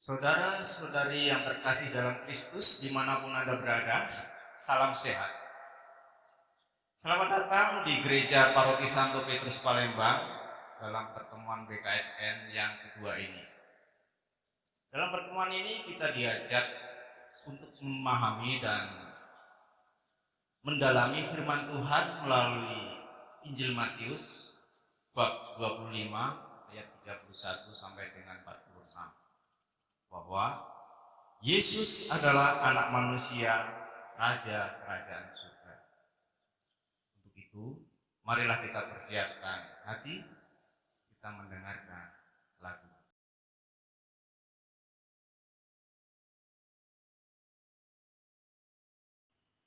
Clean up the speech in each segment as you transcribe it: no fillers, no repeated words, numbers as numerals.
Saudara-saudari yang terkasih dalam Kristus dimanapun Anda berada, salam sehat. Selamat datang di Gereja Paroki Santo Petrus Palembang dalam pertemuan BKSN yang kedua ini. Dalam pertemuan ini kita diajak untuk memahami dan mendalami firman Tuhan melalui Injil Matius bab 25 ayat 31 sampai dengan 46. Bahwa Yesus adalah anak manusia, raja kerajaan surga. Untuk itu, marilah kita persiapkan hati, kita mendengarkan lagu.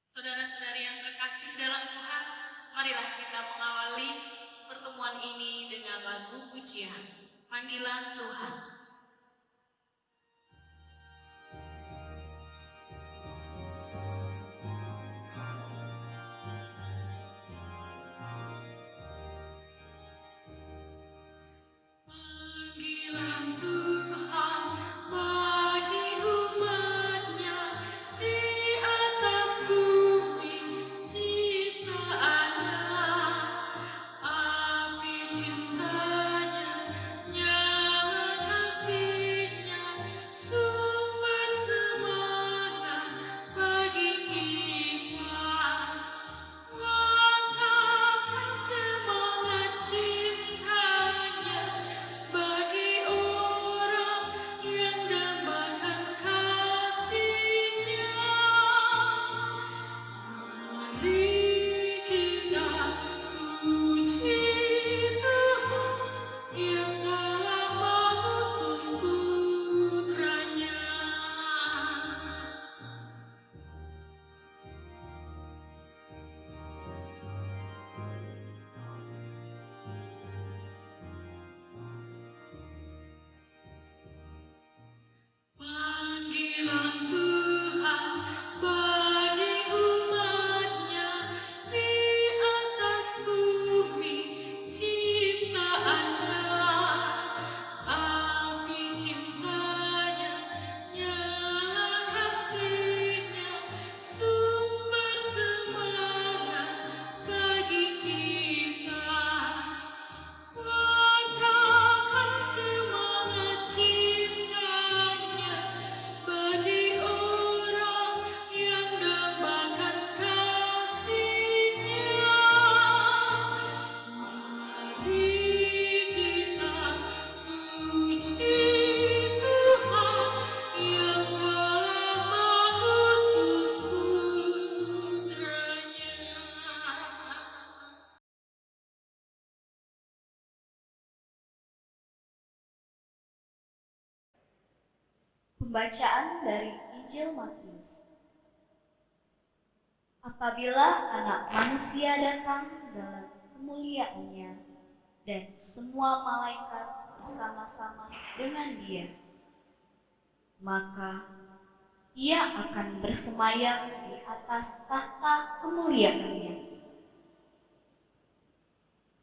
Saudara-saudari yang terkasih dalam Tuhan, marilah kita mengawali pertemuan ini dengan lagu pujian, Panggilan Tuhan. Pembacaan dari Injil Matius. Apabila Anak Manusia datang dalam kemuliaannya dan semua malaikat bersama-sama dengan Dia, maka Ia akan bersemayam di atas tahta kemuliaannya.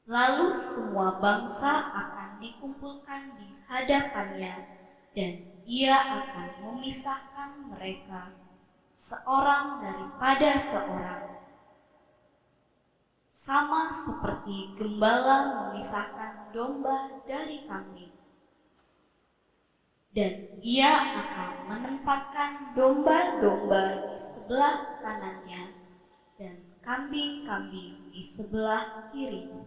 Lalu semua bangsa akan dikumpulkan di hadapannya, dan Ia akan memisahkan mereka seorang daripada seorang, sama seperti gembala memisahkan domba dari kambing. Dan Ia akan menempatkan domba-domba di sebelah kanannya dan kambing-kambing di sebelah kirinya.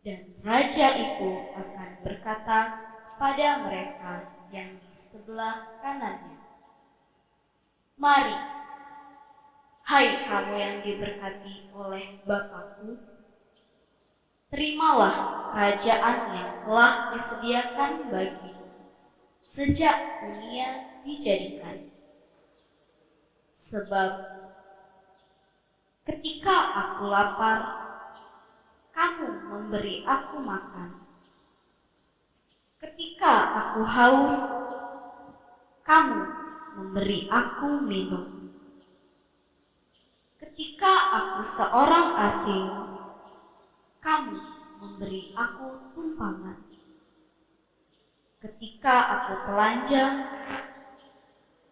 Dan Raja itu akan berkata pada mereka yang di sebelah kanannya, "Mari, hai kamu yang diberkati oleh Bapa-Ku, terimalah kerajaan yang telah disediakan bagimu sejak dunia dijadikan. Sebab ketika aku lapar, kamu memberi aku makan. Ketika aku haus, kamu memberi aku minum. Ketika aku seorang asing, kamu memberi aku tumpangan. Ketika aku telanjang,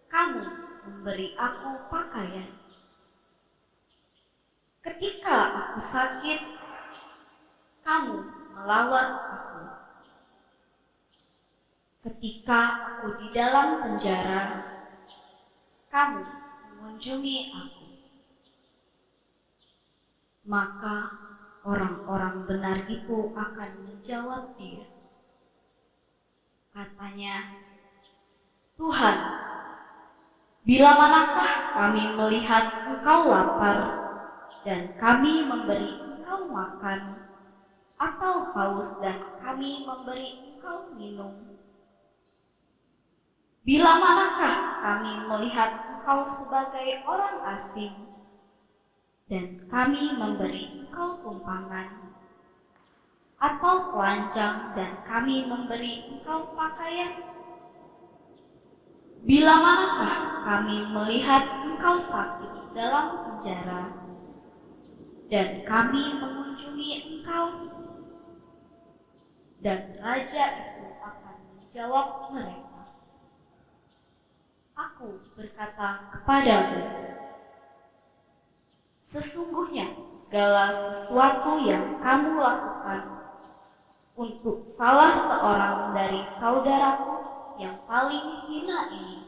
kamu memberi aku pakaian. Ketika aku sakit, kamu melawat aku. Ketika aku di dalam penjara, kamu mengunjungi aku. Maka orang-orang benar itu akan menjawab dia. Katanya, Tuhan, bila manakah kami melihat Engkau lapar dan kami memberi Engkau makan, atau haus dan kami memberi Engkau minum? Bila manakah kami melihat Engkau sebagai orang asing dan kami memberi Engkau tumpangan, atau telanjang dan kami memberi Engkau pakaian? Bila manakah kami melihat Engkau sakit dalam penjara dan kami mengunjungi Engkau? Dan raja itu akan menjawab mereka, Aku berkata kepadamu, sesungguhnya segala sesuatu yang kamu lakukan untuk salah seorang dari saudaraku yang paling hina ini,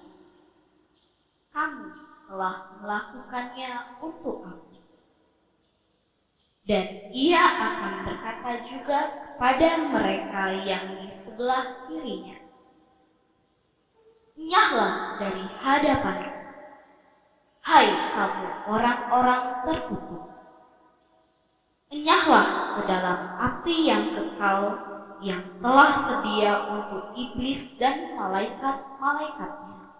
kamu telah melakukannya untuk aku. Dan ia akan berkata juga kepada mereka yang di sebelah kirinya, Enyahlah dari hadapanku, hai kamu orang-orang terkutuk. Enyahlah ke dalam api yang kekal yang telah sedia untuk iblis dan malaikat-malaikatnya.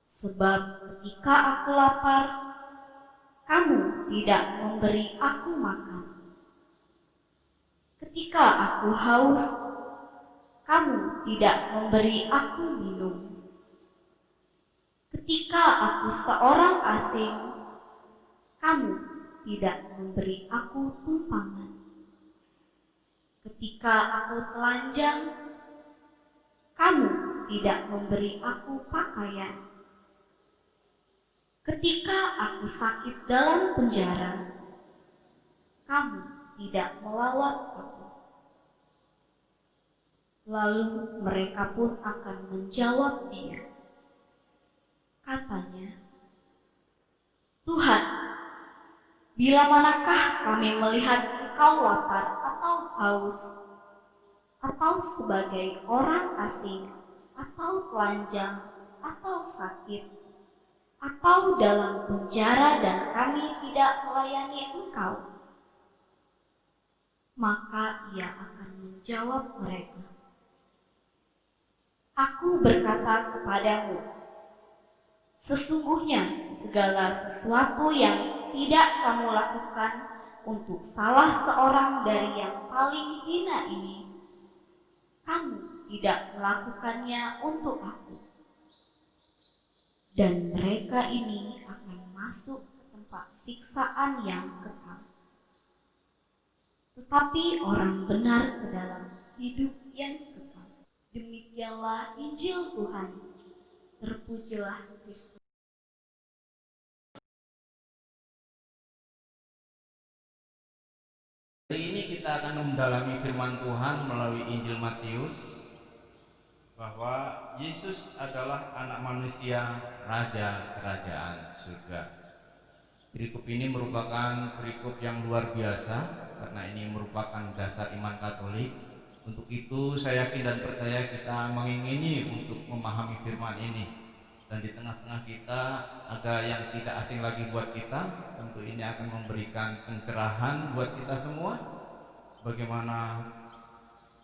Sebab ketika aku lapar, kamu tidak memberi aku makan. Ketika aku haus, kamu tidak memberi aku minum. Ketika aku seorang asing, kamu tidak memberi aku tumpangan. Ketika aku telanjang, kamu tidak memberi aku pakaian. Ketika aku sakit dalam penjara, kamu tidak melawat aku. Lalu mereka pun akan menjawab dia. Katanya, Tuhan, bila manakah kami melihat Engkau lapar atau haus, atau sebagai orang asing, atau telanjang, atau sakit, atau dalam penjara dan kami tidak melayani Engkau? Maka ia akan menjawab mereka, Aku berkata kepadamu, sesungguhnya segala sesuatu yang tidak kamu lakukan untuk salah seorang dari yang paling hina ini, kamu tidak melakukannya untuk aku. Dan mereka ini akan masuk ke tempat siksaan yang kekal. Tetapi orang benar ke dalam hidup yang kekal. Demikianlah Injil Tuhan. Terpujilah Kristus. Hari ini kita akan mendalami firman Tuhan melalui Injil Matius, bahwa Yesus adalah anak manusia, Raja Kerajaan Surga. Perikop ini merupakan perikop yang luar biasa karena ini merupakan dasar iman Katolik. Untuk itu saya yakin dan percaya kita mengingini untuk memahami firman ini. Dan di tengah-tengah kita ada yang tidak asing lagi buat kita. Tentu ini akan memberikan pencerahan buat kita semua, bagaimana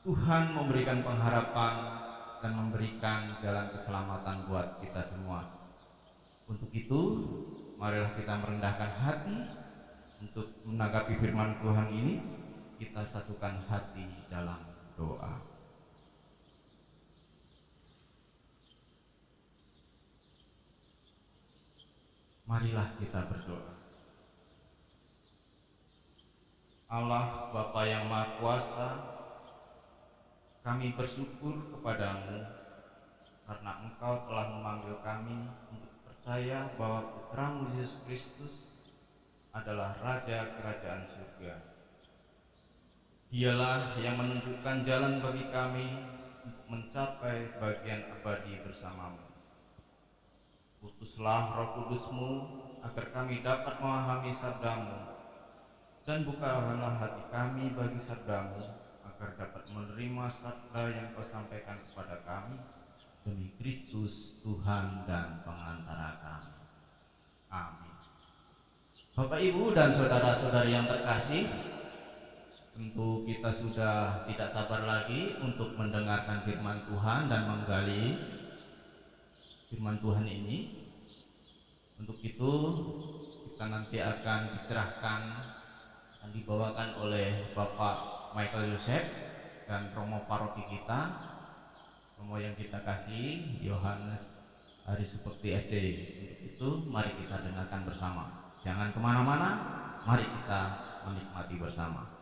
Tuhan memberikan pengharapan dan memberikan jalan keselamatan buat kita semua. Untuk itu, marilah kita merendahkan hati untuk menanggapi firman Tuhan ini. Kita satukan hati dalam doa. Marilah kita berdoa. Allah Bapa yang Maha Kuasa, Kami bersyukur kepadamu karena Engkau telah memanggil kami untuk percaya bahwa Putramu Yesus Kristus adalah Raja Kerajaan Surga. Dialah yang menunjukkan jalan bagi kami untuk mencapai bagian abadi bersamamu. Utuslah Roh Kudus-Mu agar kami dapat memahami sabdamu, dan bukalah hati kami bagi sabdamu agar dapat menerima sabda yang Kau sampaikan kepada kami demi Kristus Tuhan dan pengantara kami. Amin. Bapak, Ibu, dan saudara-saudari yang terkasih, tentu kita sudah tidak sabar lagi untuk mendengarkan firman Tuhan dan menggali firman Tuhan ini. Untuk itu kita nanti akan dicerahkan dan dibawakan oleh Bapak Michael Yosef dan Romo paroki kita, Romo yang kita kasih, Yohanes Hari Supekti SD. Untuk itu mari kita dengarkan bersama. Jangan kemana-mana, mari kita menikmati bersama.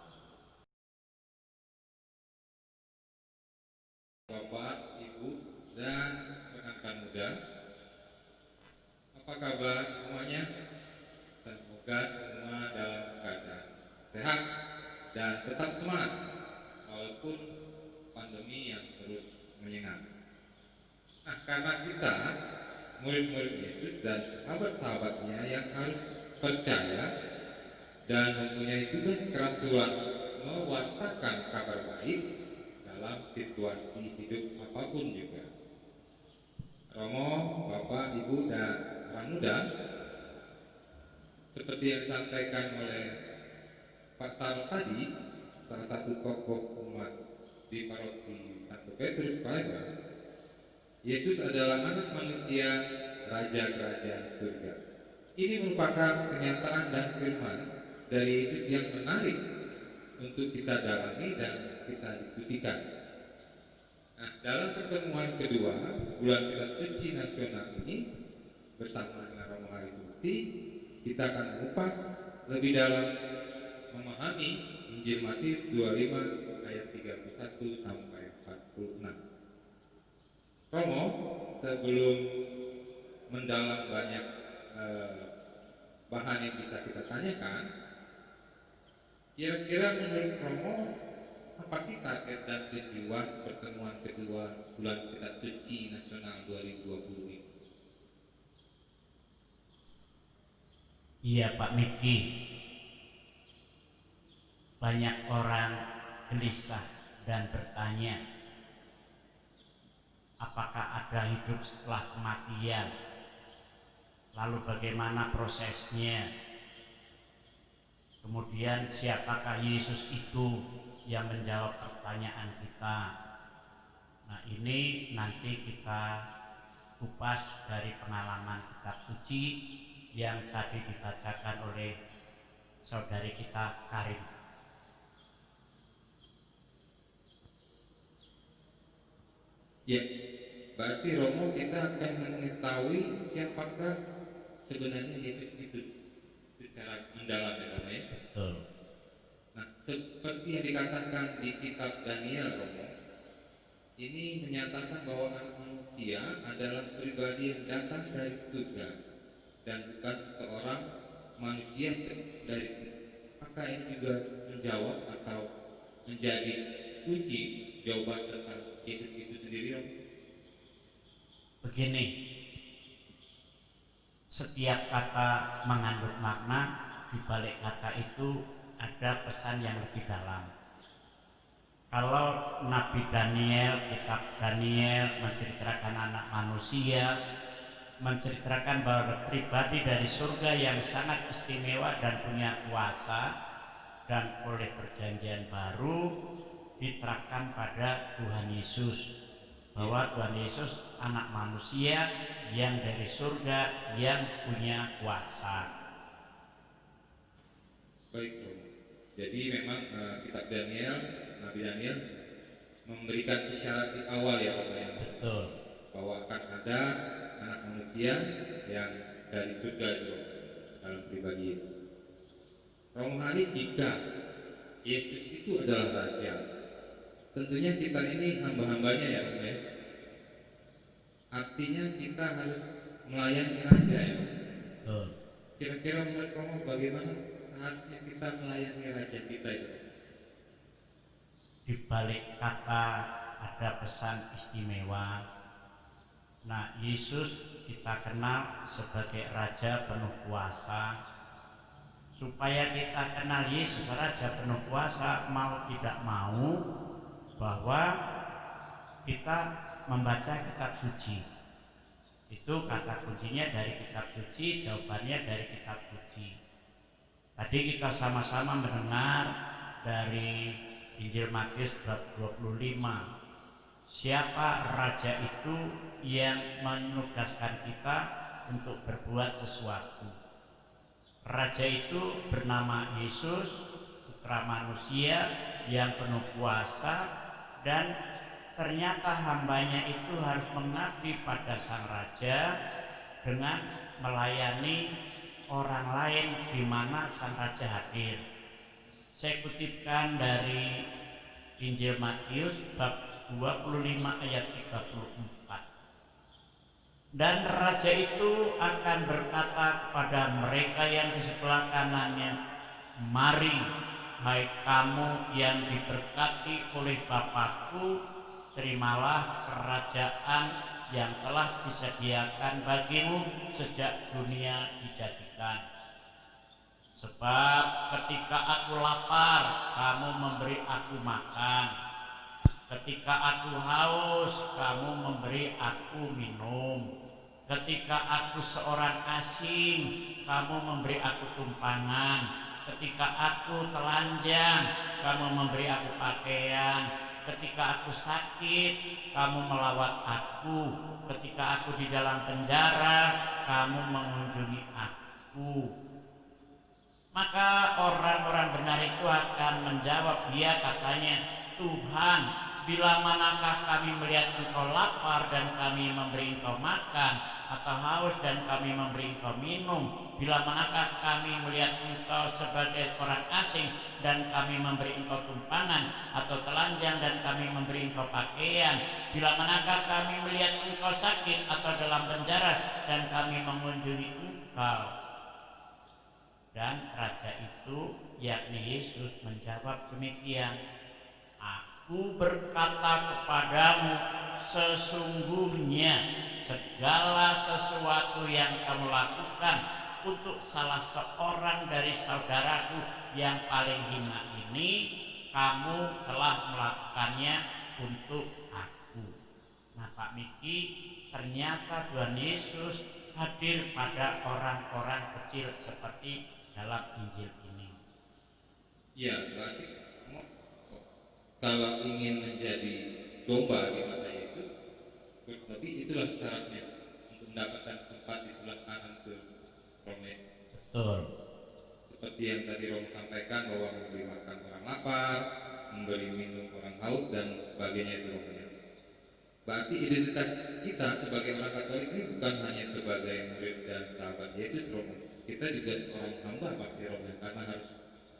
Bapak, Ibu, dan rekan-rekan muda, apa kabar semuanya? Semoga semua dalam keadaan sehat dan tetap semangat walaupun pandemi yang terus menyengat. Nah, karena kita murid-murid Yesus dan sahabat-sahabatnya yang harus percaya dan mempunyai tugas kerasulan mewartakan kabar baik dalam situasi hidup apapun juga. Romo, Bapak, Ibu, dan rekan muda, seperti yang disampaikan oleh Pak Saro tadi, salah satu tokoh umat di paroki Santo Petrus Palembang, Yesus adalah anak manusia, Raja Kerajaan Surga. Ini merupakan kenyataan dan firman dari Yesus yang menarik untuk kita dalami dan kita diskusikan. Nah, dalam pertemuan kedua bulan Kitab Suci Nasional ini bersama dengan Romo Hari Supekti, kita akan mengupas lebih dalam memahami Injil Matius 25 ayat 31 sampai 46. Romo, sebelum mendalam banyak bahan yang bisa kita tanyakan, kira-kira menurut Romo, apa sih target dan tujuan pertemuan kedua bulan Kitab Suci Nasional 2020 ini? Iya Pak Miki, banyak orang gelisah dan bertanya, apakah ada hidup setelah kematian? Lalu bagaimana prosesnya? Kemudian siapakah Yesus itu yang menjawab pertanyaan kita? Nah, ini nanti kita kupas dari pengalaman kitab suci yang tadi dibacakan oleh saudari kita Karin. Ya, berarti Romo kita akan mengetahui siapakah sebenarnya Yesus itu secara mendalam ya Romo ya. Betul. Nah, seperti yang dikatakan di kitab Daniel Romo, ini menyatakan bahwa anak manusia adalah pribadi yang datang dari surga dan bukan seorang manusia dari. Maka ini juga menjawab atau menjadi kunci jawaban tentang Yesus itu sendiri Romo. Begini, setiap kata mengandung makna, di balik kata itu ada pesan yang lebih dalam. Kalau Nabi Daniel, kitab Daniel menceritakan anak manusia, menceritakan bahwa pribadi dari surga yang sangat istimewa dan punya kuasa, dan oleh perjanjian baru diterapkan pada Tuhan Yesus, bahwa Tuhan Yesus anak manusia yang dari surga yang punya kuasa. Baik Romo. Jadi memang kitab Daniel, Nabi Daniel memberikan isyarat di awal ya Romo ya. Betul. Bahwa akan ada anak manusia yang dari surga itu dalam pribadi Yesus. Romo Hari, jika Yesus itu adalah Raja, tentunya kita ini hamba-hambanya ya Om ya. Artinya kita harus melayani raja ya. Betul. Kira-kira menurut Romo bagaimana seharusnya kita melayani raja kita itu? Di balik kata ada pesan istimewa. Nah, Yesus kita kenal sebagai Raja penuh kuasa. Supaya kita kenal Yesus Raja penuh kuasa, mau tidak mau bahwa kita membaca kitab suci. Itu kata kuncinya dari kitab suci, jawabannya dari kitab suci. Tadi kita sama-sama mendengar dari Injil Matius bab 25. Siapa raja itu yang menugaskan kita untuk berbuat sesuatu? Raja itu bernama Yesus, putra manusia yang penuh kuasa, dan ternyata hambanya itu harus mengabdi pada sang raja dengan melayani orang lain di mana sang raja hadir. Saya kutipkan dari Injil Matius bab 25 ayat 34. Dan raja itu akan berkata kepada mereka yang di sebelah kanannya, "Mari, hai kamu yang diberkati oleh Bapakku, terimalah kerajaan yang telah disediakan bagimu sejak dunia dijadikan. Sebab ketika aku lapar, kamu memberi aku makan. Ketika aku haus, kamu memberi aku minum. Ketika aku seorang asing, kamu memberi aku tumpangan. Ketika aku telanjang, kamu memberi aku pakaian. Ketika aku sakit, kamu melawat aku. Ketika aku di dalam penjara, kamu mengunjungi aku." Maka orang-orang benar itu akan menjawab, "Ya," katanya, "Tuhan, bila manakah kami melihat Engkau lapar dan kami memberi Engkau makan, atau haus dan kami memberi Engkau minum? Bila manakah kami melihat Engkau sebagai orang asing dan kami memberi Engkau tumpangan, atau telanjang dan kami memberi Engkau pakaian? Bila manakah kami melihat Engkau sakit atau dalam penjara dan kami mengunjungi Engkau?" Dan raja itu, yakni Yesus, menjawab demikian, "Aku berkata kepadamu, sesungguhnya segala sesuatu yang kamu lakukan untuk salah seorang dari saudaraku yang paling hina ini, kamu telah melakukannya untuk aku." Nah, Pak Miki, ternyata Tuhan Yesus hadir pada orang-orang kecil seperti dalam Injil ini. Ya, berarti kalau ingin menjadi domba di mata Yesus, berarti itulah syaratnya untuk mendapatkan tempat di sebelah kanan ke Rome. Betul. Seperti yang tadi Rom sampaikan bahwa memberi makan orang lapar, memberi minum orang haus dan sebagainya itu Romnya. Berarti identitas kita sebagai orang Katolik ini bukan hanya sebagai murid dan sahabat Yesus Romo. Kita juga seorang hamba pasti Romo, karena harus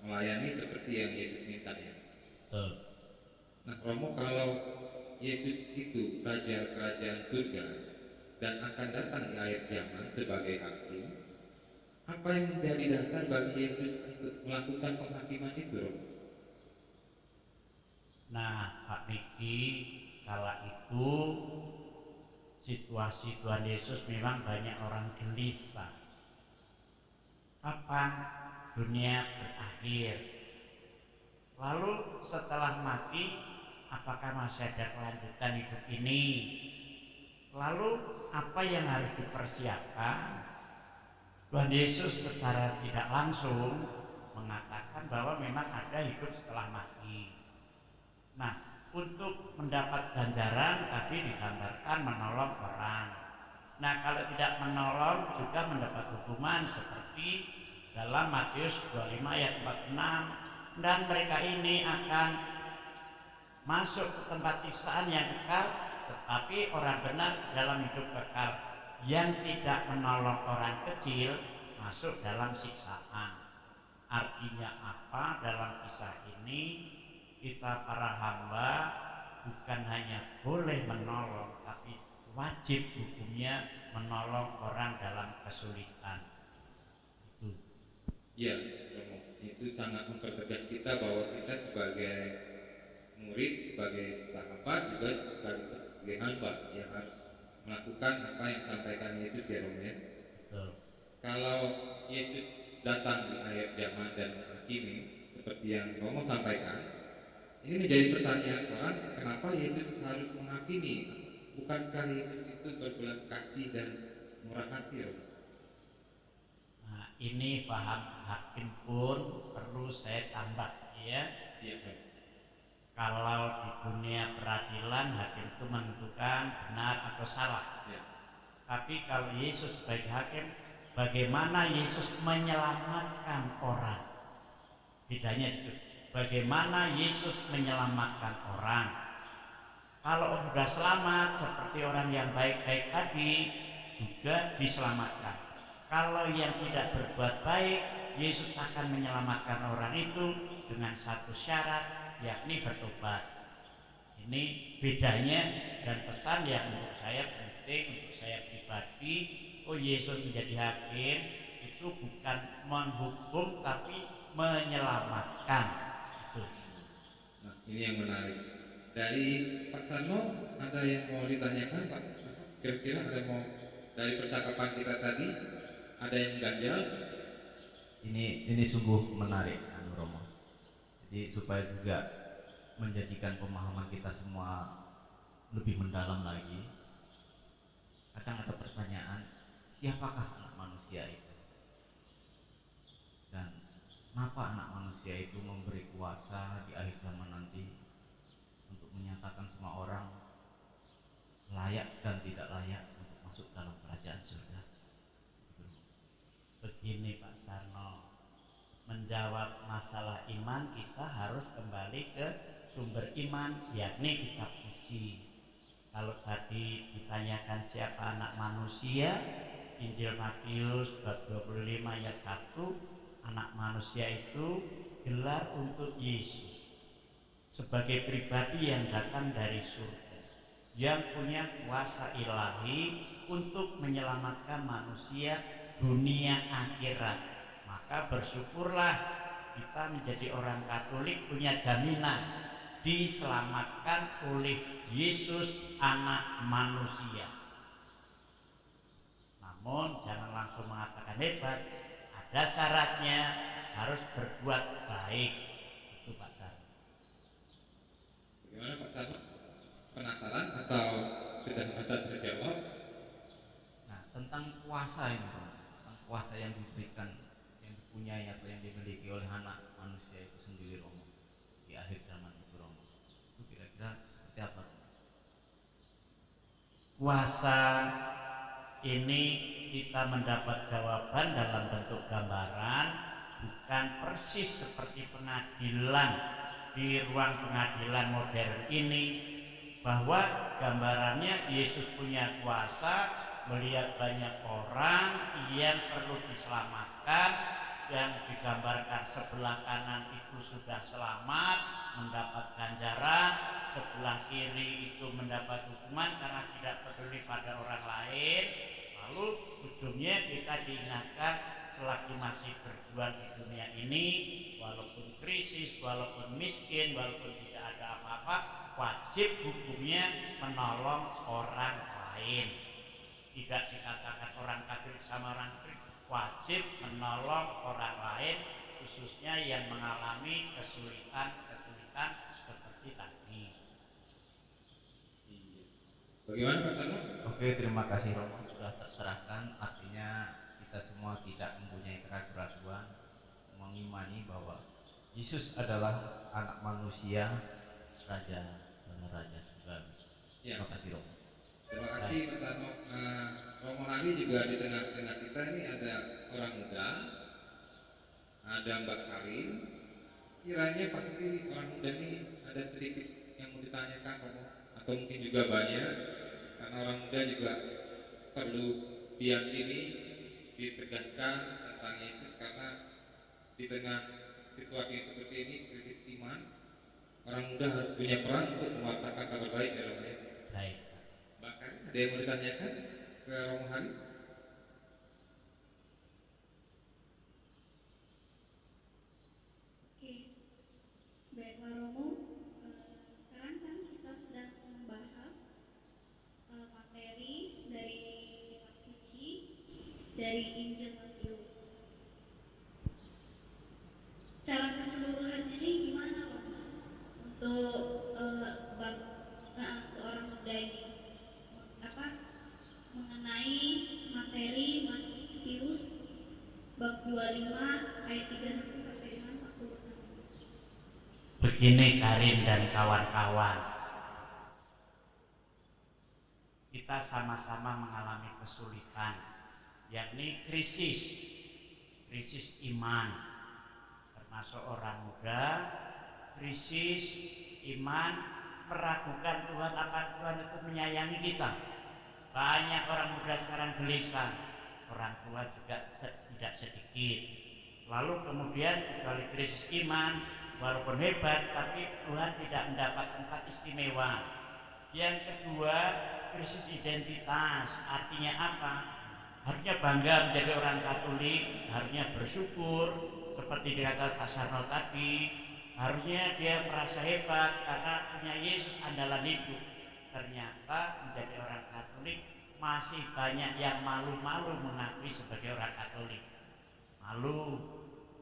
melayani seperti yang Yesus minta ya. Betul. Nah Romo, kalau Yesus itu Raja Kerajaan Surga dan akan datang di akhir zaman sebagai hakim, apa yang menjadi dasar bagi Yesus untuk melakukan penghakiman itu Romo? Nah, Pak Miki, kala itu situasi Tuhan Yesus memang banyak orang gelisah. Kapan dunia berakhir? Lalu setelah mati, apakah masih ada kelanjutan hidup ini? Lalu apa yang harus dipersiapkan? Tuhan Yesus secara tidak langsung mengatakan bahwa memang ada hidup setelah mati. Nah, untuk mendapat ganjaran tadi digambarkan menolong orang. Nah, kalau tidak menolong juga mendapat hukuman seperti dalam Matius 25 ayat 46, dan mereka ini akan masuk ke tempat siksaan yang kekal, tetapi orang benar dalam hidup kekal. Yang tidak menolong orang kecil masuk dalam siksaan. Artinya apa dalam kisah ini? kita para hamba bukan hanya boleh menolong, tapi wajib hukumnya menolong orang dalam kesulitan. Itu. Ya, Romo, itu sangat mempertegas kita bahwa kita sebagai murid, sebagai sahabat, juga sebagai hamba yang harus melakukan apa yang disampaikan Yesus, ya Romo ya. Betul. Kalau Yesus datang di akhir zaman dan menghakimi seperti yang Romo sampaikan, ini menjadi pertanyaan orang, kenapa Yesus harus menghakimi? Bukankah Yesus itu berbelas kasih dan murah hati, Romo? Nah, ini paham hakim pun perlu saya tambah ya. Iya, Romo. Kalau di dunia peradilan hakim itu menentukan benar atau salah. Ya. Tapi kalau Yesus sebagai hakim, bagaimana Yesus menyelamatkan orang? Bedanya di situ. Bagaimana Yesus menyelamatkan orang? Kalau sudah selamat seperti orang yang baik-baik tadi juga diselamatkan. Kalau yang tidak berbuat baik, Yesus akan menyelamatkan orang itu dengan satu syarat, yakni bertobat. Ini bedanya dan pesan yang untuk saya penting, untuk saya pribadi. Oh, Yesus menjadi hakim itu bukan menghukum tapi menyelamatkan. Itu. Nah, ini yang menarik. Dari Pak Sarno, ada yang mau ditanyakan, Pak? Kira-kira ada mau dari percakapan kita tadi, ada yang ganjal? Ini sungguh menarik, Romo. Jadi supaya juga menjadikan pemahaman kita semua lebih mendalam lagi. Kadang ada pertanyaan, siapakah anak manusia itu? Dan kenapa anak manusia itu memberi kuasa di akhir zaman nanti untuk menyatakan semua orang layak dan tidak layak untuk masuk dalam kerajaan surga? Begini Pak Sarno, menjawab masalah iman kita harus kembali ke sumber iman, yakni kitab suci. Kalau tadi ditanyakan siapa anak manusia, Injil Matius bab 25 ayat 1, anak manusia itu gelar untuk Yesus sebagai pribadi yang datang dari surga, yang punya kuasa ilahi untuk menyelamatkan manusia dunia akhirat. Maka bersyukurlah kita menjadi orang Katolik punya jaminan diselamatkan oleh Yesus anak manusia. Namun jangan langsung mengatakan hebat, ada syaratnya, harus berbuat baik. Itu Pak Sar. Bagaimana Pak Sarno? Penasaran atau sudah merasa terjawab? Nah, tentang kuasa ini, Romo, tentang kuasa yang diberikan, yang dipunyai atau yang dimiliki oleh anak manusia itu sendiri, Romo, di akhir zaman itu, Romo, itu kira-kira seperti apa, Romo? Kuasa ini kita mendapat jawaban dalam bentuk gambaran, bukan persis seperti pengadilan di ruang pengadilan modern ini, bahwa gambarannya Yesus punya kuasa melihat banyak orang yang perlu diselamatkan, yang digambarkan sebelah kanan itu sudah selamat mendapat ganjaran, sebelah kiri itu mendapat hukuman karena tidak peduli pada orang lain. Lalu ujungnya kita diingatkan selagi masih berjuang di dunia ini, walaupun krisis, walaupun miskin, walaupun tidak ada apa-apa, wajib hukumnya menolong orang lain. Tidak dikatakan orang Katolik sama orang Katolik, wajib menolong orang lain, khususnya yang mengalami kesulitan seperti tadi. Bagaimana Pak Sarno? Oke, terima kasih, Romo, sudah terserahkan. Artinya kita semua tidak mempunyai keraguan mengimani bahwa Yesus adalah anak manusia, Raja dan Raja surgawi. Ya. Terima kasih, Romo. Terima kasih Pak Sarno. Romo Hari juga di tengah-tengah kita ini ada orang muda, ada Mbak Karin. Kiranya pasti orang muda ini ada sedikit yang mau ditanyakan, Romo, atau mungkin juga banyak, karena orang muda juga perlu diyakini, ditegaskan tentang Yesus, karena di tengah situasi seperti ini, krisis iman, orang muda harus punya peran untuk mewartakan kabar baik ya Romo ya. Baik. Bahkan ada yang mau ditanyakan ke Romo Hari? Oke, baik Pak Romo. Sekarang kan kita sedang membahas materi dari kitab suci dari Injil Matius. Secara keseluruhan ini gimana Pak untuk untuk orang muda ini mengenai materi Matius bab 25 ayat 31 sampai dengan 46. Begini Karin dan kawan-kawan, kita sama-sama mengalami kesulitan, yakni krisis iman, termasuk orang muda, krisis iman, meragukan Tuhan, apa Tuhan itu menyayangi kita. Banyak orang muda sekarang gelisah, orang tua juga tidak sedikit. Lalu kemudian kecuali krisis iman, walaupun hebat, tapi Tuhan tidak mendapat tempat istimewa. Yang kedua, krisis identitas. Artinya apa? Harusnya bangga menjadi orang Katolik, harusnya bersyukur seperti dikatakan Pak Sarno tadi. Harusnya dia merasa hebat karena punya Yesus andalan hidup. Ternyata menjadi orang Katolik masih banyak yang malu-malu mengakui sebagai orang Katolik. Malu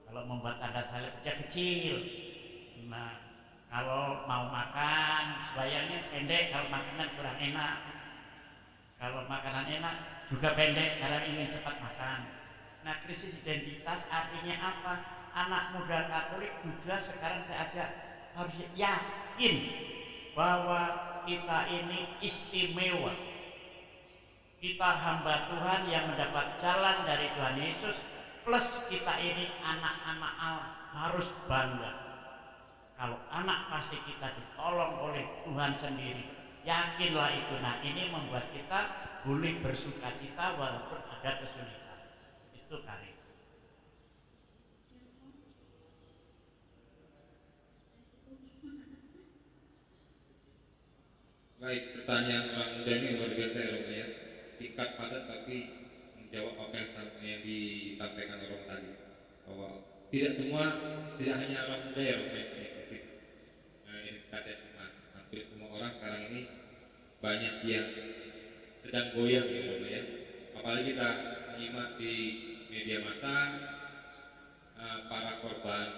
kalau membuat tanda salib kecil. Nah, kalau mau makan sebayangnya pendek, kalau makanan kurang enak. Kalau makanan enak juga pendek karena ingin cepat makan. Nah, krisis identitas artinya apa? Anak muda Katolik juga sekarang saya ajak harus yakin bahwa kita ini istimewa. Kita hamba Tuhan yang mendapat jalan dari Tuhan Yesus, plus kita ini anak-anak Allah, harus bangga. Kalau anak pasti kita ditolong oleh Tuhan sendiri, yakinlah itu. Nah, ini membuat kita boleh bersuka cita walaupun ada kesulitan. Itu Karin. Baik, pertanyaan orang muda ini luar biasa ya Romo ya. Singkat padat tapi menjawab apa yang disampaikan orang tadi. Bahwa tidak hanya orang muda ya Romo yang punya krisis identitas iman. Hampir semua orang sekarang ini banyak yang sedang goyang ya Romo ya. Apalagi kita menyimak di media massa para korban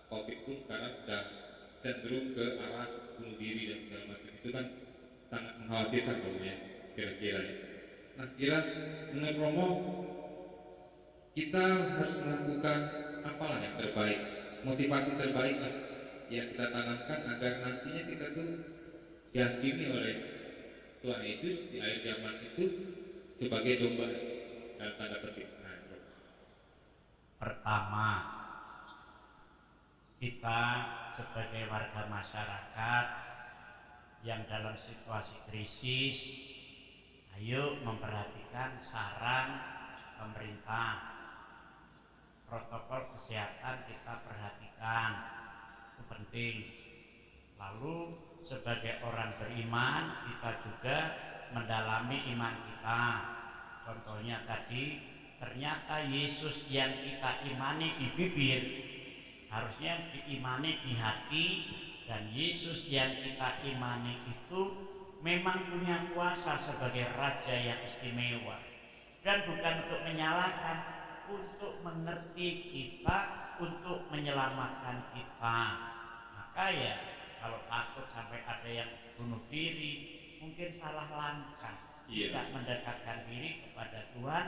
COVID pun sekarang sudah cenderung ke arah bunuh diri dan segala macam. Itu kan sangat mengkhawatirkan Romo ya, kira-kira ya. Nah, menurut Romo kita harus melakukan apalah yang terbaik, motivasi terbaik lah yang kita tanamkan agar nantinya kita tuh dihakimi oleh Tuhan Yesus di akhir zaman itu sebagai domba dalam tanda petik. Nah, pertama, kita sebagai warga masyarakat yang dalam situasi krisis, ayo memperhatikan saran pemerintah. Protokol kesehatan kita perhatikan, itu penting. Lalu sebagai orang beriman, kita juga mendalami iman kita. Contohnya tadi, ternyata Yesus yang kita imani di bibir harusnya diimani di hati, dan Yesus yang kita imani itu memang punya kuasa sebagai Raja yang istimewa, dan bukan untuk menyalahkan, untuk mengerti kita, untuk menyelamatkan kita. Maka ya kalau takut sampai ada yang bunuh diri, mungkin salah langkah, tidak mendekatkan diri kepada Tuhan,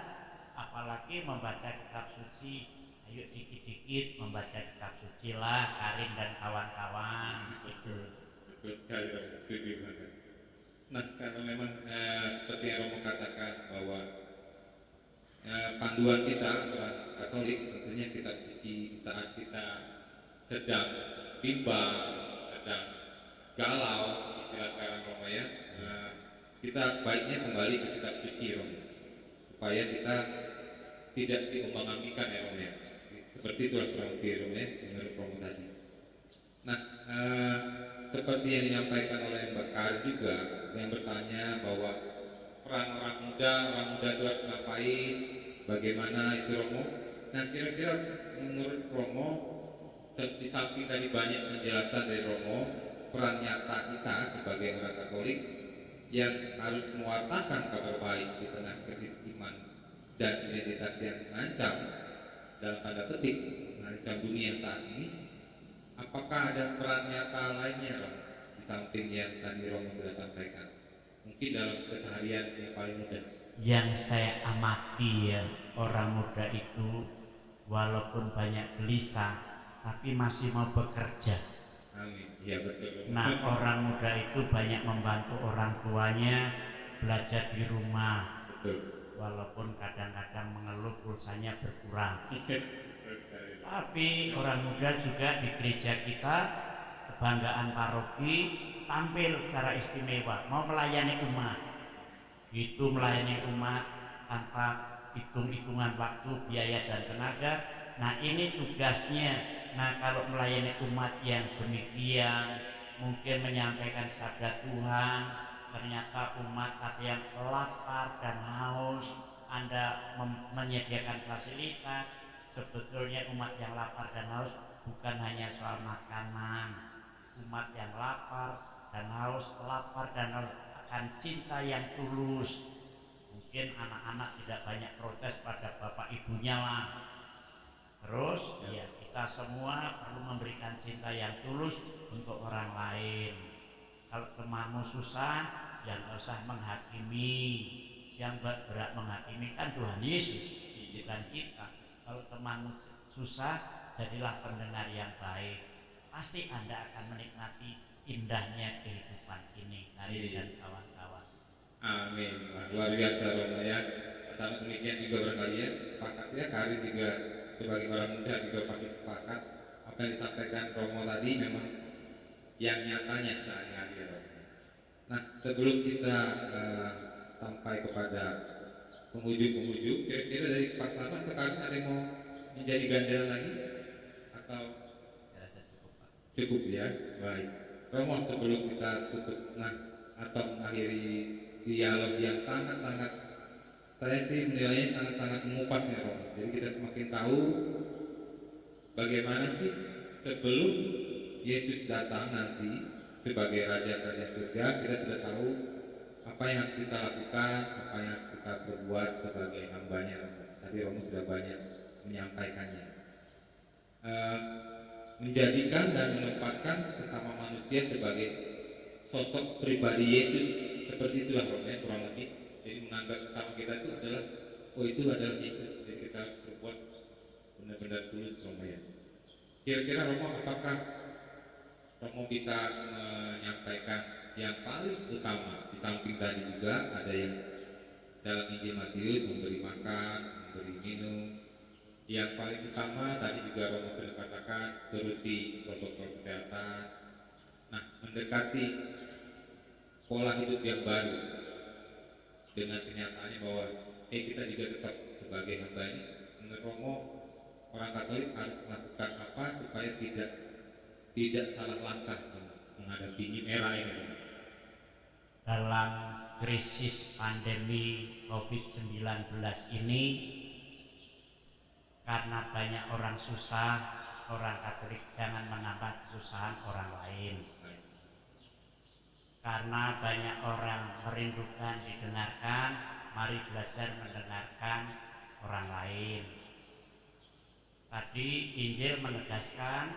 apalagi membaca kitab suci. Ayo dikit-dikit membaca kitab suci lah, Karin dan kawan-kawan. Itu betul sekali Pak, setuju banget. Nah, karena memang seperti yang Romo katakan bahwa panduan kita orang Katolik tentunya kitab suci. Saat kita sedang bimbang, sedang galau, istilah sekarang Romo ya, kita baiknya kembali ke kitab suci Romo, supaya kita tidak diombang-ambingkan ya Romo ya. Seperti itu kurang lebih Romo ya, menurut Romo tadi. Nah, seperti yang disampaikan oleh Mbak Kari juga yang bertanya bahwa peran orang muda itu harus ngapain, bagaimana itu Romo. Nah, kira-kira menurut Romo, di samping dari banyak penjelasan dari Romo, peran nyata kita sebagai orang Katolik yang harus mewartakan kabar baik di tengah krisis iman dan identitas yang mengancam, dalam tanda petik mengancam dunia saat ini, apakah ada peran nyata lainnya Romo di samping yang tadi Romo sudah sampaikan, mungkin dalam keseharian yang paling mudah? Yang saya amati ya, orang muda itu walaupun banyak gelisah tapi masih mau bekerja. Amin. Iya betul. Nah, orang muda itu banyak membantu orang tuanya belajar di rumah, Betul. walaupun kadang-kadang mengeluh pulsanya berkurang. Tapi orang muda juga di gereja kita, kebanggaan paroki, tampil secara istimewa, mau melayani umat. Itu melayani umat tanpa hitung-hitungan waktu, biaya dan tenaga. Nah, ini tugasnya. Nah, kalau melayani umat yang demikian, mungkin menyampaikan sabda Tuhan, ternyata umat tapi yang lapar dan haus, Anda menyediakan fasilitas. Sebetulnya umat yang lapar dan haus bukan hanya soal makanan. Umat yang lapar dan haus akan cinta yang tulus. Mungkin anak-anak tidak banyak protes pada bapak ibunya lah. Terus ya kita semua perlu memberikan cinta yang tulus untuk orang lain. Kalau temanmu susah, jangan usah menghakimi. Yang berhak menghakimi kan Tuhan Yesus, bukan kita. Kalau temanmu susah, jadilah pendengar yang baik. Pasti Anda akan menikmati indahnya kehidupan ini, Kari dan kawan-kawan. Amin. Luar biasa Romo ya. Sama demikian juga barangkali ya, sepakat ya, Kari juga sebagai orang muda juga pasti sepakat apa yang disampaikan Romo tadi memang yang nyatanya sehari-hari ya Romo. Nah, sebelum kita sampai kepada penghujung, kira-kira dari Pak Slamet atau Kari ada yang mau menjadi ganjaran lagi atau cukup ya? Baik. Romo, sebelum kita tutup atau mengakhiri dialog yang sangat-sangat, saya sih menilainya sangat-sangat mengupas ya Romo. Jadi kita semakin tahu bagaimana sih sebelum Yesus datang nanti sebagai Raja-Raja surga, kita sudah tahu apa yang harus kita lakukan, apa yang harus kita perbuat sebagai hambanya Romo. Tadi Romo sudah banyak menyampaikannya. Menjadikan dan menempatkan sesama manusia sebagai sosok pribadi Yesus, seperti itulah Romo ya, kurang lebih. Jadi menganggap sesama kita itu adalah, oh itu adalah Yesus, jadi kita harus berbuat benar-benar tulus Romo ya. Kira-kira Romo, apakah Romo bisa menyampaikan yang paling utama, di samping tadi juga ada yang dalam Injil Matius memberi makan, memberi minum. Yang paling utama tadi juga Romo sudah katakan, turuti protokol kesehatan. Nah, mendekati pola hidup yang baru dengan kenyataannya bahwa kita juga tetap sebagai hamba ini. Menurut Romo, orang Katolik harus melakukan apa supaya tidak salah langkah menghadapi new era ini? Dalam krisis pandemi COVID-19 ini, karena banyak orang susah, orang Katolik jangan menambah kesusahan orang lain. Karena banyak orang merindukan didengarkan, mari belajar mendengarkan orang lain. Tadi Injil menegaskan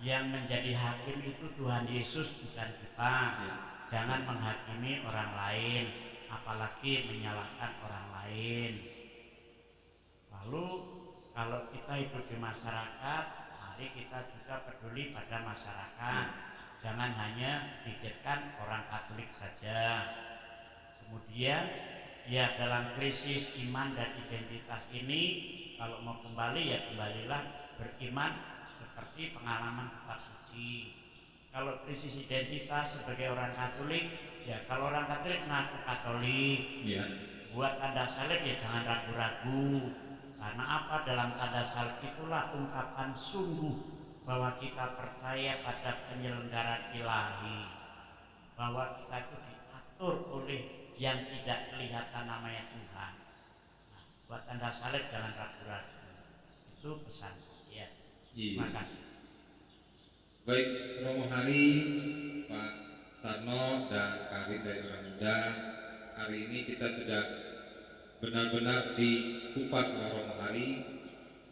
yang menjadi hakim itu Tuhan Yesus, bukan kita. Jangan menghakimi orang lain, apalagi menyalahkan orang lain. Lalu kalau kita hidup di masyarakat, mari kita juga peduli pada masyarakat. Jangan hanya pikirkan orang Katolik saja. Kemudian ya dalam krisis iman dan identitas ini, kalau mau kembali ya kembalilah beriman seperti pengalaman kitab suci. Kalau krisis identitas sebagai orang Katolik, ya kalau orang Katolik mengaku Katolik, buat tanda salib ya jangan ragu-ragu. Karena apa? Dalam tanda salib itulah ungkapan sungguh bahwa kita percaya pada penyelenggaraan ilahi, bahwa kita itu diatur oleh yang tidak kelihatan namanya Tuhan. Nah, buat Anda salib jangan ragu-ragu. Itu pesan saya. Terima kasih. Baik, Romo Hari, Pak Sarno dan Karin dari Orang Muda, hari ini kita sudah benar-benar dikupas oleh Romo Hari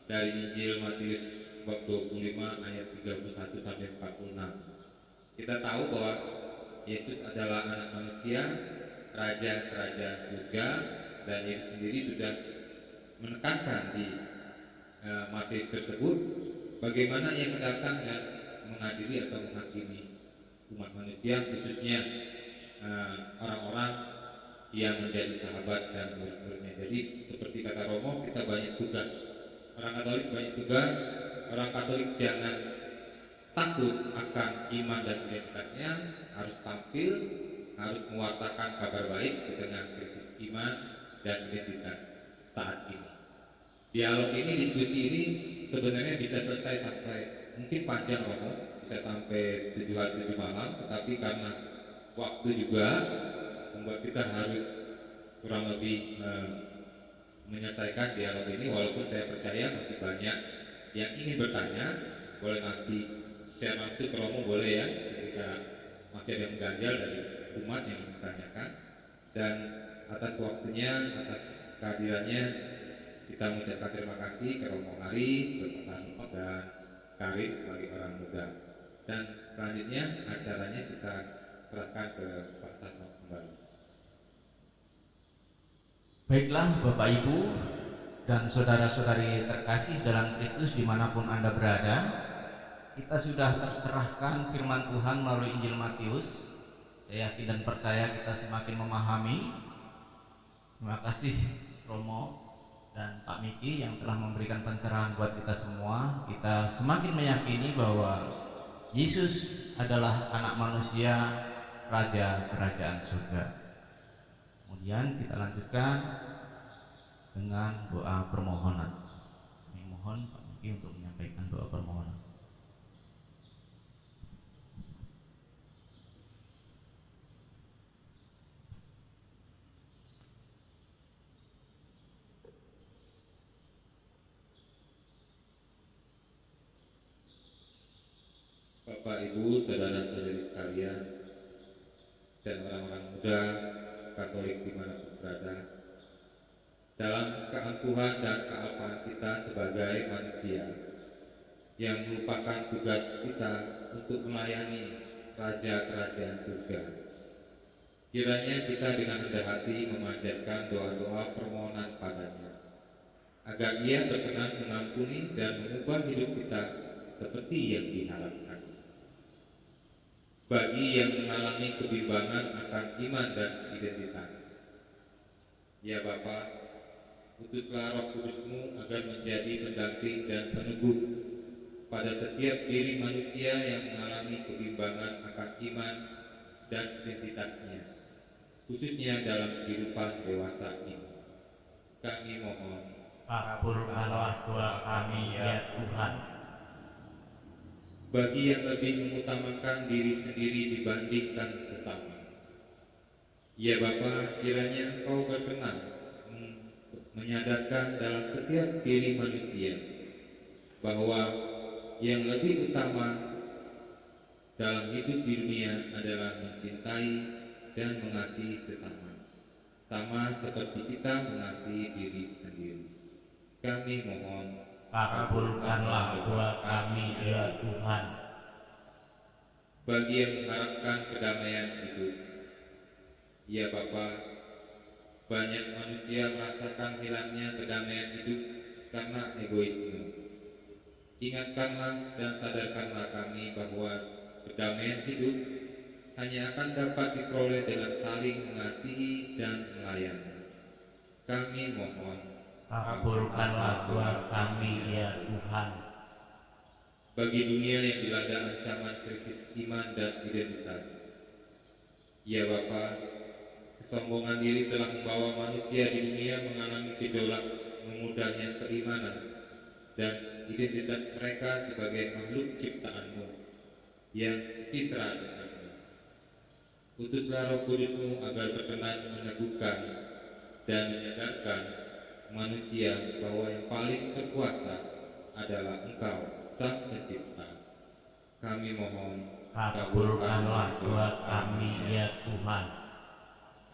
dari Injil Matius bab 25 ayat 31 sampai 46. Kita tahu bahwa Yesus adalah anak manusia, raja-raja surga, dan Yesus sendiri sudah menekankan di Matius tersebut bagaimana ia datang dan mengadili atau menghakimi umat manusia, khususnya orang-orang yang menjadi sahabat dan murid-muridnya. Jadi seperti kata Romo, kita banyak tugas. Orang Katolik banyak tugas. Orang Katolik jangan takut akan iman dan identitasnya, harus tampil, harus mewartakan kabar baik di tengah krisis iman dan identitas saat ini. Dialog ini, diskusi ini sebenarnya bisa selesai sampai mungkin panjang Romo, bisa sampai 7 hari 7 malam, tetapi karena waktu juga membuat kita harus kurang lebih menyelesaikan dialog ini. Walaupun saya percaya masih banyak yang ingin bertanya, boleh nanti share langsung ke Romo, boleh ya, ketika masih ada yang mengganjal dari umat yang ditanyakan. Dan atas waktunya, atas kehadirannya, kita mengucapkan terima kasih ke Romo Hari, ke Pak Sarno dan Karin sebagai Orang Muda. Dan selanjutnya acaranya kita serahkan ke Pak Sarno kembali. Baiklah Bapak Ibu dan saudara-saudari terkasih dalam Kristus dimanapun Anda berada, kita sudah tercerahkan firman Tuhan melalui Injil Matius. Saya yakin dan percaya kita semakin memahami. Terima kasih Romo dan Pak Miki yang telah memberikan pencerahan buat kita semua. Kita semakin meyakini bahwa Yesus adalah anak manusia, Raja Kerajaan Surga. Kemudian kita lanjutkan dengan doa permohonan. Kami mohon Pak Miki untuk menyampaikan doa permohonan. Bapak, Ibu, saudara-saudari sekalian, dan orang-orang muda Katolik dimanapun berada, dalam keangkuhan dan kealpaan kita sebagai manusia yang merupakan tugas kita untuk melayani Raja Kerajaan Surga, kiranya kita dengan rendah hati memanjatkan doa-doa permohonan padanya, agar Ia berkenan mengampuni dan mengubah hidup kita seperti yang diharapkan. Bagi yang mengalami kebimbangan akan iman dan identitas, ya Bapa, utuslah Roh Kudus-Mu agar menjadi pendamping dan peneguh pada setiap diri manusia yang mengalami kebimbangan akan iman dan identitasnya, khususnya dalam kehidupan dewasa ini. Kami mohon, Kabulkanlah doa kami ya Tuhan. bagi yang lebih mengutamakan diri sendiri dibandingkan sesama, ya Bapa, kiranya Engkau berkenan menyadarkan dalam setiap diri manusia bahwa yang lebih utama dalam hidup di dunia adalah mencintai dan mengasihi sesama, sama seperti kita mengasihi diri sendiri. Kami mohon, Kabulkanlah doa kami ya Tuhan. bagi yang mengharapkan kedamaian hidup, ya Bapa, banyak manusia merasakan hilangnya kedamaian hidup karena egoisme. Ingatkanlah dan sadarkanlah kami bahwa kedamaian hidup hanya akan dapat diperoleh dengan saling mengasihi dan melayani. Kami mohon, Kabulkanlah doa kami ya Tuhan. bagi dunia yang dilanda ancaman krisis iman dan identitas, ya Bapa, kesombongan diri telah membawa manusia di dunia mengalami gejolak memudahnya keimanan dan identitas mereka sebagai makhluk ciptaan-Mu yang sejahtera denganmu. Utuslah Roh Kudus-Mu agar berkenan meneguhkan dan menyadarkan manusia bahwa yang paling berkuasa adalah Engkau, Sang Pencipta. Kami mohon, Kabulkanlah doa kami ya Tuhan.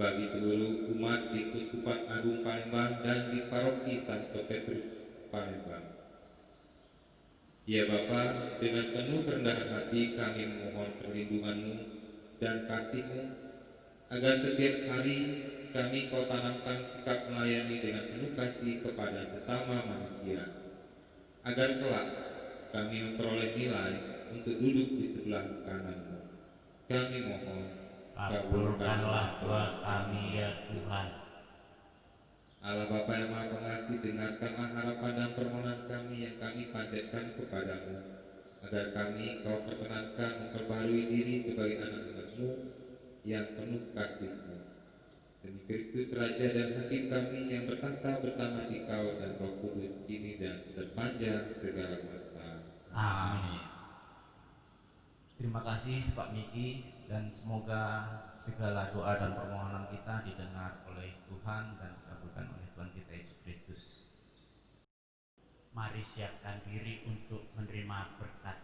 bagi seluruh umat di Keuskupan Agung Palembang dan di Paroki Santo Petrus Palembang. Ya Bapa, dengan penuh kerendahan hati kami memohon perlindungan-Mu dan kasih-Mu, agar setiap hari kami Kau tanamkan sikap melayani dengan penuh kasih kepada sesama manusia, agar kelak kami memperoleh nilai untuk duduk di sebelah kanan-Mu. Kami mohon, Kabulkanlah doa kami ya Tuhan. Allah Bapa yang Maha Pengasih, dengarkanlah harapan dan permohonan kami yang kami panjatkan kepadamu, agar kami Kau perkenankan memperbarui diri sebagai anak-anak-Mu yang penuh kasih-Mu. Demi Kristus Raja dan Hakim kami yang bertahta bersama Dikau dan Roh Kudus kini dan sepanjang segala masa. Amin. Terima kasih Pak Miki, dan semoga segala doa dan permohonan kita didengar oleh Tuhan dan dikabulkan oleh Tuhan kita Yesus Kristus. Mari siapkan diri untuk menerima berkat.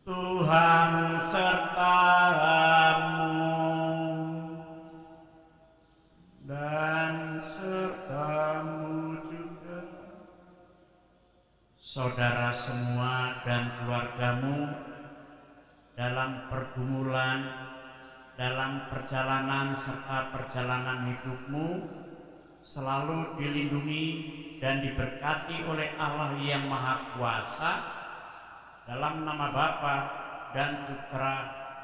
Tuhan sertamu dan sertamu juga. Saudara semua dan keluargamu dalam pergumulan, dalam perjalanan serta perjalanan hidupmu selalu dilindungi dan diberkati oleh Allah yang Maha Kuasa, dalam nama Bapa dan Putra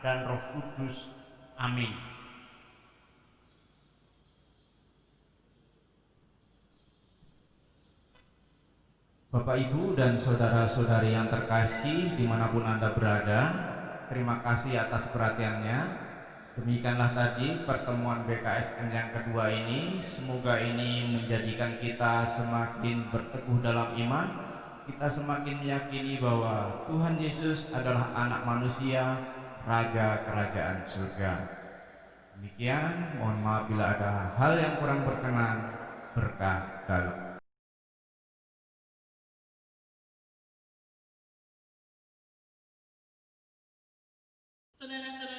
dan Roh Kudus. Amin. Bapak, Ibu, dan saudara-saudari yang terkasih dimanapun Anda berada, terima kasih atas perhatiannya. Demikianlah tadi pertemuan BKSN yang kedua ini. Semoga ini menjadikan kita semakin berteguh dalam iman. Kita semakin meyakini bahwa Tuhan Yesus adalah anak manusia, Raja Kerajaan Surga. Demikian, mohon maaf bila ada hal yang kurang berkenan. Berkah dalam. Saudara-saudara